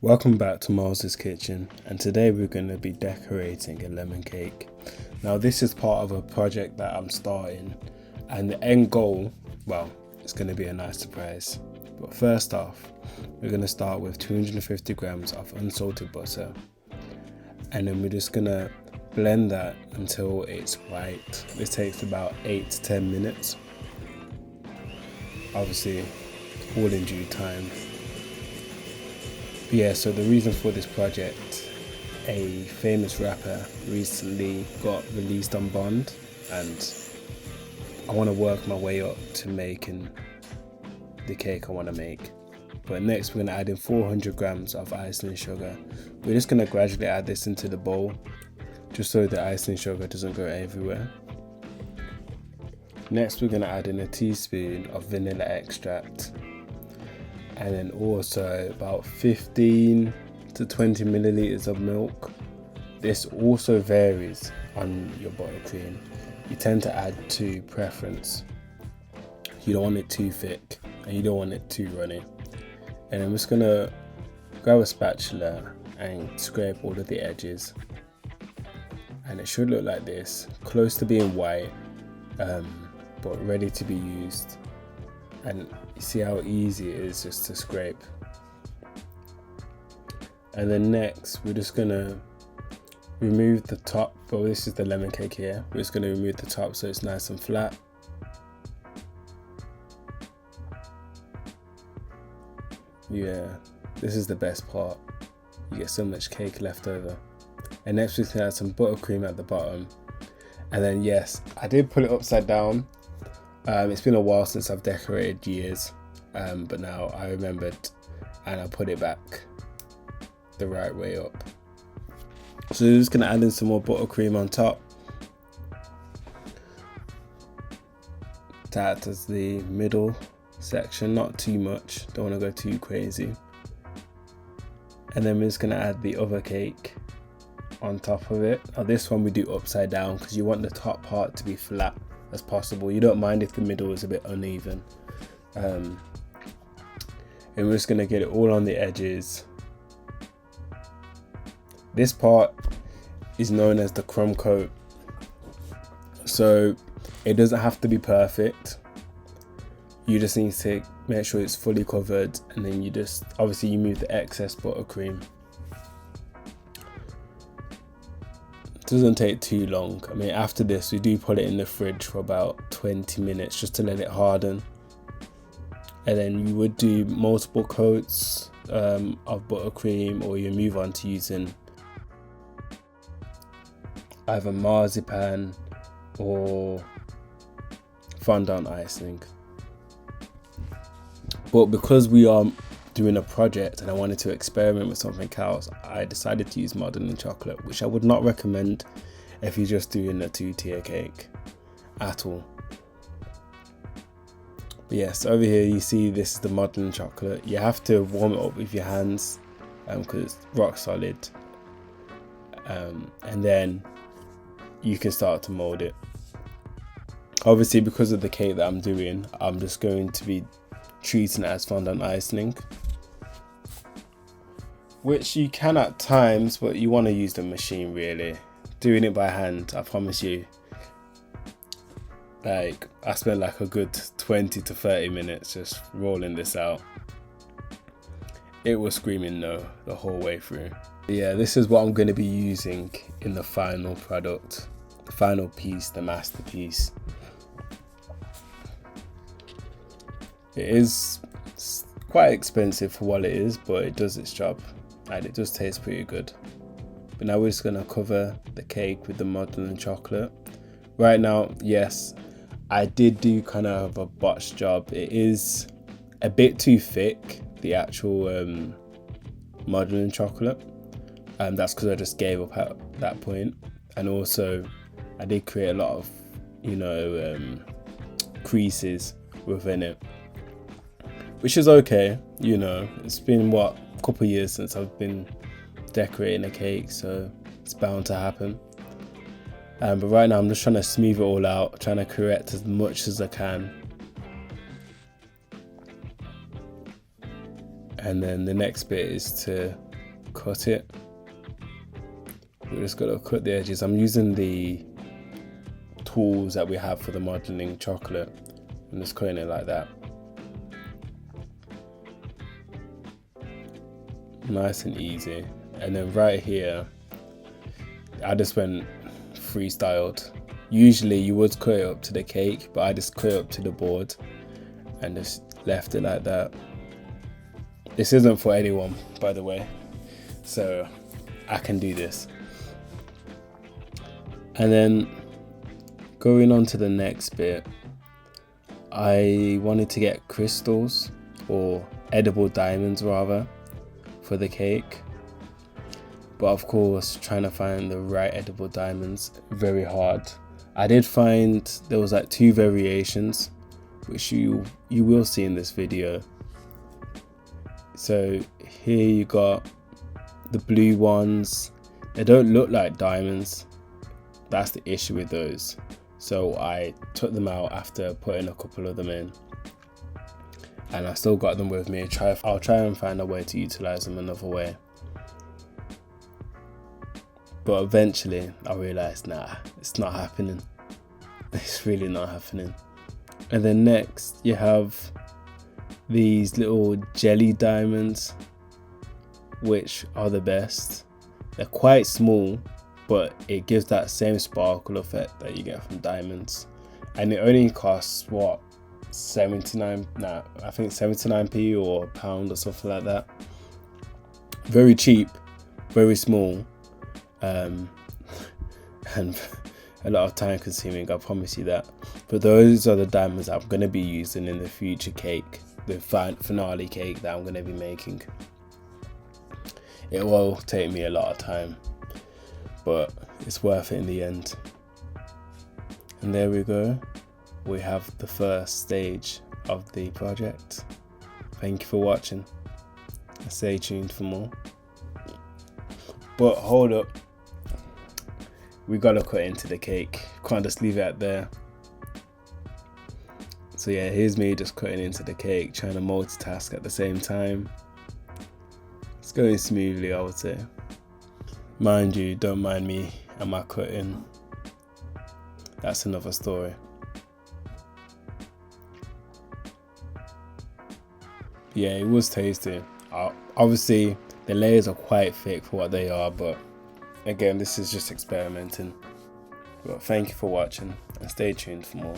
Welcome back to Miles's Kitchen, and today we're going to be decorating a lemon cake. Now this is part of a project that I'm starting, and the end goal, well, it's going to be a nice surprise. But first off, we're going to start with 250 grams of unsalted butter, and then we're just going to blend that until it's white. This takes about 8 to 10 minutes. Obviously, all in due time. Yeah, so the reason for this project, a famous rapper recently got released on bond, and I want to work my way up to making the cake I want to make. But next we're going to add in 400 grams of icing sugar. We're just going to gradually add this into the bowl, just so the icing sugar doesn't go everywhere. Next we're going to add in a teaspoon of vanilla extract, and then also about 15 to 20 milliliters of milk. This also varies on your buttercream. You tend to add to preference. You don't want it too thick and you don't want it too runny. And I'm just gonna grab a spatula and scrape all of the edges, and it should look like this, close to being white, but ready to be used. And you see how easy it is just to scrape. And then next we're just gonna remove the top. Well, this is the lemon cake here. We're just gonna remove the top so it's nice and flat. Yeah, this is the best part. You get so much cake left over. And next we're gonna add some buttercream at the bottom. And then yes, I did put it upside down. It's been a while since I've decorated, years, but now I remembered and I put it back the right way up. So we're just going to add in some more buttercream on top to act as the middle section, not too much, don't want to go too crazy. And then we're just going to add the other cake on top of it. Now this one we do upside down because you want the top part to be flat as possible. You don't mind if the middle is a bit uneven. And we're just gonna get it all on the edges. This part is known as the crumb coat. So it doesn't have to be perfect. You just need to make sure it's fully covered, and then you just, obviously you move the excess buttercream. Doesn't take too long. I mean, after this we do put it in the fridge for about 20 minutes just to let it harden, and then you would do multiple coats of buttercream, or you move on to using either marzipan or fondant icing. But because we are doing a project and I wanted to experiment with something else, I decided to use modeling chocolate, which I would not recommend if you're just doing a 2-tier cake at all. But yes, over here you see this is the modeling chocolate. You have to warm it up with your hands because it's rock solid, and then you can start to mold it. Obviously, because of the cake that I'm doing, I'm just going to be treating it as fondant icing, which you can at times, but you want to use the machine really. Doing it by hand, I promise you, like I spent like a good 20 to 30 minutes just rolling this out. It was screaming no the whole way through. Yeah, this is what I'm going to be using in the final product, the final piece, the masterpiece. It is quite expensive for what it is, but it does its job and it does taste pretty good. But now we're just going to cover the cake with the modeling chocolate. Right now, yes, I did do kind of a botched job. It is a bit too thick, the actual modeling chocolate, and that's because I just gave up at that point. And also I did create a lot of creases within it, which is okay. It's been a couple of years since I've been decorating a cake, so it's bound to happen. But right now I'm just trying to smooth it all out, trying to correct as much as I can. And then the next bit is to cut it. We're just gonna cut the edges. I'm using the tools that we have for the modeling chocolate. I'm just cutting it like that. Nice and easy. And then right here, I just went freestyled. Usually you would cut it up to the cake, but I just cut it up to the board and just left it like that. This isn't for anyone, by the way, so I can do this. And then going on to the next bit, I wanted to get crystals, or edible diamonds rather, for the cake. But of course, trying to find the right edible diamonds, very hard. I did find there was like 2 variations, which you will see in this video. So here you got the blue ones. They don't look like diamonds. That's the issue with those. So I took them out after putting a couple of them in, and I still got them with me. I'll try and find a way to utilize them another way. But eventually I realized, nah, it's not happening. It's really not happening. And then next you have these little jelly diamonds, which are the best. They're quite small, but it gives that same sparkle effect that you get from diamonds. And it only costs what, 79p or £1 or something like that. Very cheap, very small, and a lot of time consuming, I promise you that. But those are the diamonds I'm going to be using in the future cake, the finale cake that I'm going to be making. It will take me a lot of time, but it's worth it in the end. And there we go. We have the first stage of the project. Thank you for watching. Stay tuned for more. But hold up, we gotta cut into the cake. Can't just leave it out there. So yeah, here's me just cutting into the cake, trying to multitask at the same time. It's going smoothly, I would say. Mind you, don't mind me and my cutting. That's another story. Yeah, it was tasty. Obviously, the layers are quite thick for what they are, but again, this is just experimenting. But thank you for watching and stay tuned for more.